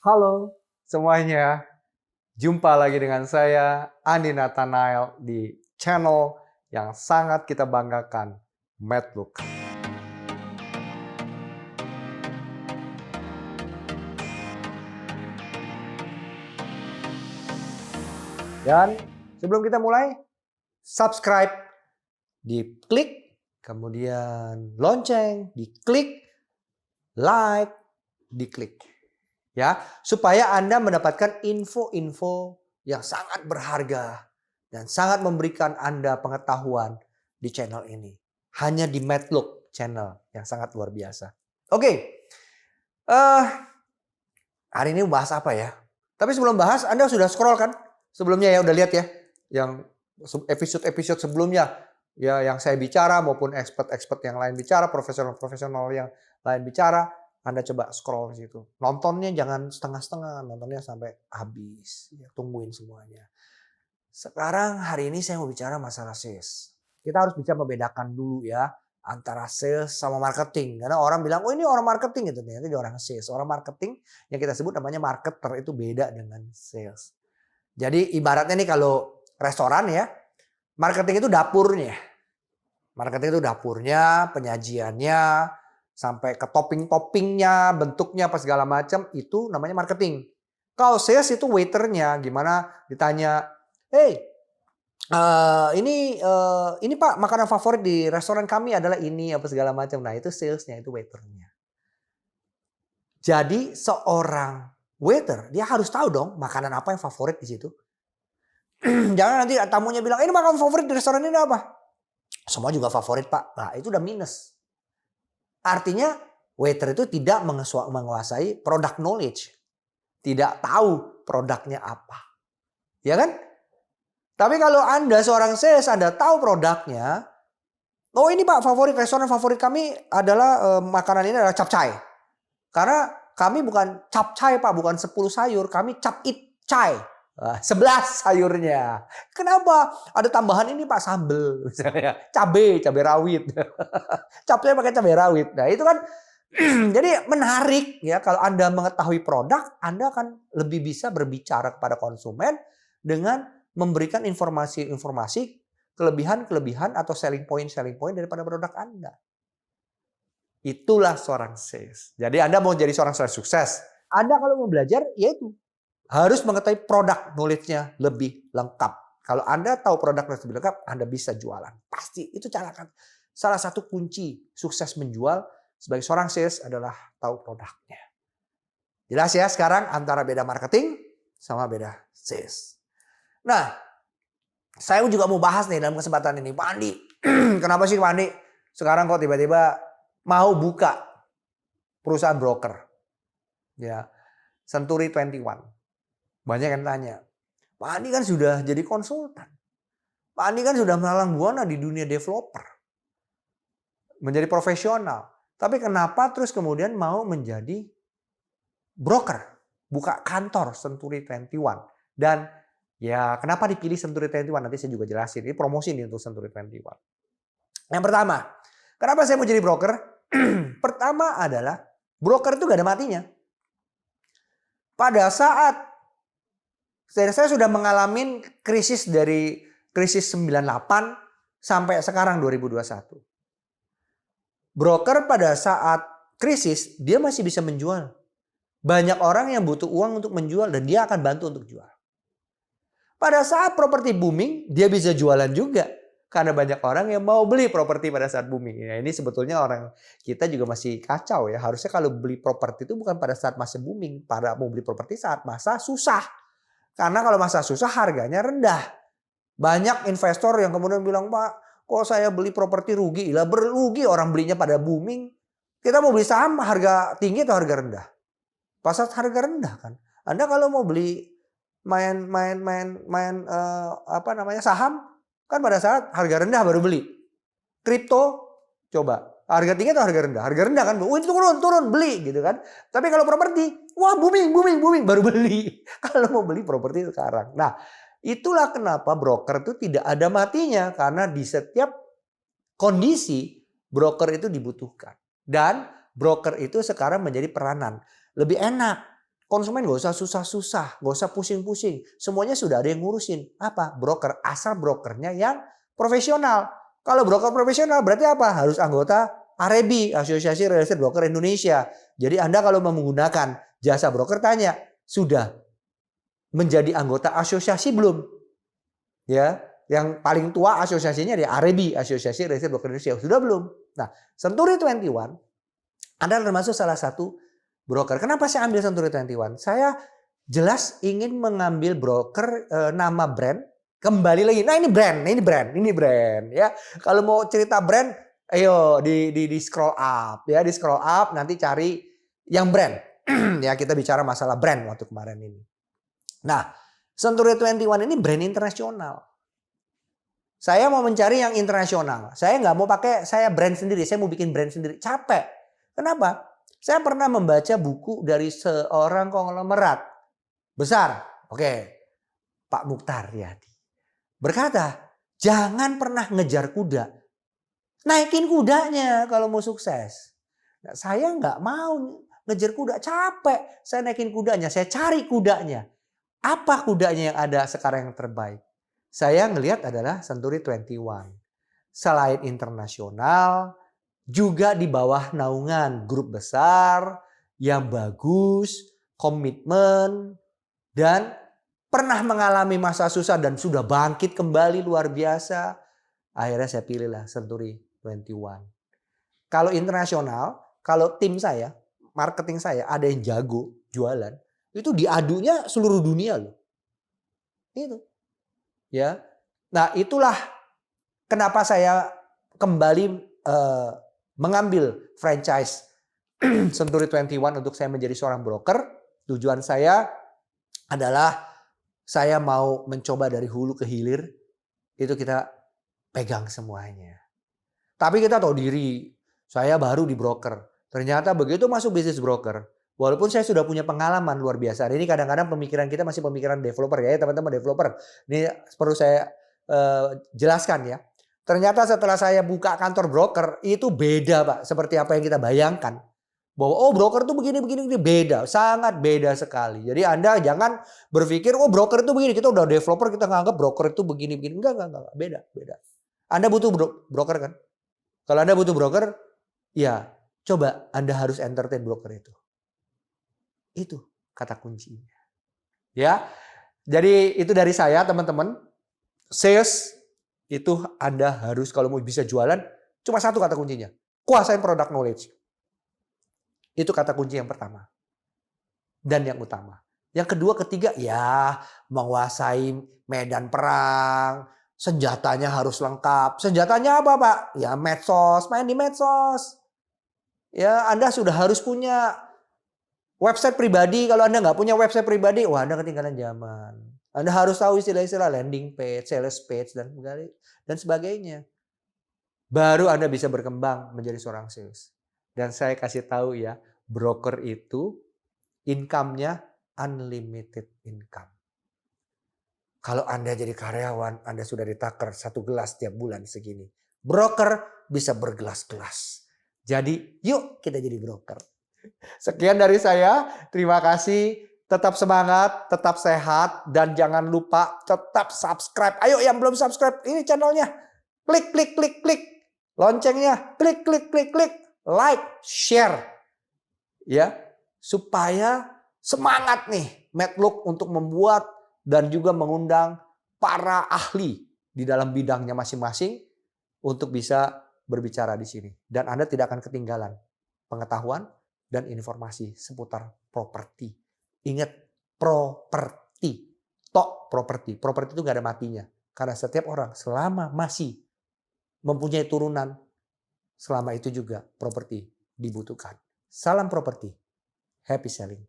Halo semuanya, jumpa lagi dengan saya Andi Nathanael di channel yang sangat kita banggakan, Matlook. Dan sebelum kita mulai, subscribe, diklik, kemudian lonceng, diklik, like, diklik. Ya, supaya Anda mendapatkan info-info yang sangat berharga dan sangat memberikan Anda pengetahuan di channel ini. Hanya di Matlook channel yang sangat luar biasa. Oke, eh hari ini bahas apa ya? Tapi sebelum bahas, Anda sudah scroll kan? Sebelumnya ya, udah lihat ya, yang episode-episode sebelumnya, ya yang saya bicara maupun expert-expert yang lain bicara, profesional-profesional yang lain bicara, Anda coba scroll di situ. Nontonnya jangan setengah-setengah, nontonnya sampai habis. Ya, tungguin semuanya. Sekarang hari ini saya mau bicara masalah sales. Kita harus bisa membedakan dulu ya antara sales sama marketing. Karena orang bilang, oh ini orang marketing gitu. Ternyata dia orang sales. Orang marketing yang kita sebut namanya marketer itu beda dengan sales. Jadi ibaratnya nih kalau restoran ya, marketing itu dapurnya. Marketing itu dapurnya, penyajiannya, sampai ke topping-toppingnya, bentuknya apa segala macam, itu namanya marketing. Kalau sales itu waiternya, gimana ditanya, hey, ini Pak makanan favorit di restoran kami adalah ini apa segala macam. Nah itu salesnya, itu waiternya. Jadi seorang waiter dia harus tahu dong makanan apa yang favorit di situ. Jangan nanti tamunya bilang ini makanan favorit di restoran ini apa? Semua juga favorit Pak. Nah itu udah minus. Artinya waiter itu tidak menguasai product knowledge. Tidak tahu produknya apa. Ya kan? Tapi kalau Anda seorang sales, Anda tahu produknya. Oh ini Pak, restoran favorit kami adalah makanan ini adalah capcay. Karena kami bukan capcay Pak, bukan 10 sayur. Kami cap it cay. 11 sayurnya. Kenapa? Ada tambahan ini Pak, sambel misalnya. Cabai rawit. Capcay pakai cabai rawit. Nah itu kan jadi menarik ya kalau Anda mengetahui produk, Anda akan lebih bisa berbicara kepada konsumen dengan memberikan informasi-informasi kelebihan-kelebihan atau selling point daripada produk Anda. Itulah seorang sales. Jadi Anda mau jadi seorang sales sukses, Anda kalau mau belajar yaitu harus mengetahui produk knowledge-nya lebih lengkap. Kalau Anda tahu produk lebih lengkap, Anda bisa jualan. Pasti itu cara kan. Salah satu kunci sukses menjual sebagai seorang sales adalah tahu produknya. Jelas ya sekarang antara beda marketing sama beda sales. Nah, saya juga mau bahas nih dalam kesempatan ini. Pak Andi, kenapa sih Pak Andi sekarang kok tiba-tiba mau buka perusahaan broker? Ya, Century 21. Banyak yang tanya, Pak Andi kan sudah jadi konsultan. Pak Andi kan sudah melalang buana di dunia developer. Menjadi profesional. Tapi kenapa terus kemudian mau menjadi broker? Buka kantor Century 21. Dan ya kenapa dipilih Century 21? Nanti saya juga jelasin. Ini promosi nih untuk Century 21. Yang pertama, kenapa saya mau jadi broker? Pertama adalah broker itu gak ada matinya. Pada saat saya sudah mengalami krisis dari krisis 98 sampai sekarang 2021. Broker pada saat krisis dia masih bisa menjual. Banyak orang yang butuh uang untuk menjual dan dia akan bantu untuk jual. Pada saat properti booming dia bisa jualan juga. Karena banyak orang yang mau beli properti pada saat booming. Ya, ini sebetulnya orang kita juga masih kacau ya. Harusnya kalau beli properti itu bukan pada saat masa booming. Pada mau beli properti saat masa susah. Karena kalau masa susah harganya rendah. Banyak investor yang kemudian bilang, Pak, kok saya beli properti rugi? Lah berugi orang belinya pada booming. Kita mau beli saham harga tinggi atau harga rendah? Pasar harga rendah kan. Anda kalau mau beli saham kan pada saat harga rendah baru beli. Kripto coba harga tinggi atau harga rendah? Harga rendah kan, itu turun beli gitu kan. Tapi kalau properti, wah booming baru beli. Kalau mau beli properti sekarang. Nah, itulah kenapa broker itu tidak ada matinya karena di setiap kondisi broker itu dibutuhkan. Dan broker itu sekarang menjadi peranan. Lebih enak konsumen gak usah susah-susah, gak usah pusing-pusing. Semuanya sudah ada yang ngurusin. Apa? Broker. Asal brokernya yang profesional. Kalau broker profesional berarti apa? Harus anggota AREBI, Asosiasi Real Estate Broker Indonesia. Jadi Anda kalau mau menggunakan jasa broker tanya, sudah menjadi anggota asosiasi belum? Ya, yang paling tua asosiasinya di AREBI, Asosiasi Real Estate Broker Indonesia. Sudah belum? Nah, Century 21 adalah termasuk salah satu broker. Kenapa saya ambil Century 21? Saya jelas ingin mengambil broker nama brand kembali lagi. Nah, ini brand ya. Kalau mau cerita brand, ayo di scroll up ya, di scroll up nanti cari yang brand. Ya, kita bicara masalah brand waktu kemarin ini. Nah, Century 21 ini brand internasional. Saya mau mencari yang internasional. Saya nggak mau pakai saya brand sendiri. Saya mau bikin brand sendiri. Capek. Kenapa? Saya pernah membaca buku dari seorang konglomerat besar. Oke, Pak Mukhtar Riyadi. Berkata, jangan pernah ngejar kuda. Naikin kudanya kalau mau sukses. Nah, saya nggak mau ngejar kuda. Capek. Saya naikin kudanya. Saya cari kudanya. Apa kudanya yang ada sekarang yang terbaik? Saya ngelihat adalah Century 21. Selain internasional, juga di bawah naungan grup besar yang bagus, komitmen, dan pernah mengalami masa susah dan sudah bangkit kembali luar biasa. Akhirnya saya pilihlah Century 21. Kalau internasional, kalau tim saya, marketing saya ada yang jago jualan, itu diadunya seluruh dunia loh. Itu. Ya. Nah, itulah kenapa saya kembali mengambil franchise Century 21 untuk saya menjadi seorang broker. Tujuan saya adalah saya mau mencoba dari hulu ke hilir. Itu kita pegang semuanya. Tapi kita tahu diri, saya baru di broker. Ternyata begitu masuk bisnis broker, walaupun saya sudah punya pengalaman luar biasa. Ini kadang-kadang pemikiran kita masih pemikiran developer ya teman-teman developer. Ini perlu saya jelaskan ya. Ternyata setelah saya buka kantor broker itu beda Pak. Seperti apa yang kita bayangkan. Bahwa oh broker tuh begini beda. Sangat beda sekali. Jadi Anda jangan berpikir oh broker itu begini. Kita udah developer kita nganggap broker itu begini. Enggak. Beda. Anda butuh broker kan? Kalau Anda butuh broker, ya coba Anda harus entertain broker itu. Itu kata kuncinya. Ya. Jadi itu dari saya teman-teman. Sales itu Anda harus kalau mau bisa jualan cuma satu kata kuncinya. Kuasain product knowledge. Itu kata kunci yang pertama. Dan yang utama. Yang kedua, ketiga ya menguasai medan perang. Senjatanya harus lengkap. Senjatanya apa Pak? Ya medsos, main di medsos. Ya Anda sudah harus punya website pribadi. Kalau Anda nggak punya website pribadi, wah Anda ketinggalan zaman. Anda harus tahu istilah-istilah landing page, sales page, dan sebagainya. Baru Anda bisa berkembang menjadi seorang sales. Dan saya kasih tahu ya, broker itu income-nya unlimited income. Kalau Anda jadi karyawan, Anda sudah ditakar 1 gelas tiap bulan segini. Broker bisa bergelas-gelas. Jadi yuk kita jadi broker. Sekian dari saya. Terima kasih. Tetap semangat, tetap sehat, dan jangan lupa tetap subscribe. Ayo yang belum subscribe, ini channelnya. Klik. Loncengnya, klik. Like, share. Ya, supaya semangat nih Medlook untuk membuat dan juga mengundang para ahli di dalam bidangnya masing-masing untuk bisa berbicara di sini. Dan Anda tidak akan ketinggalan pengetahuan dan informasi seputar properti. Ingat, properti. Properti itu gak ada matinya. Karena setiap orang selama masih mempunyai turunan, selama itu juga properti dibutuhkan. Salam properti. Happy selling.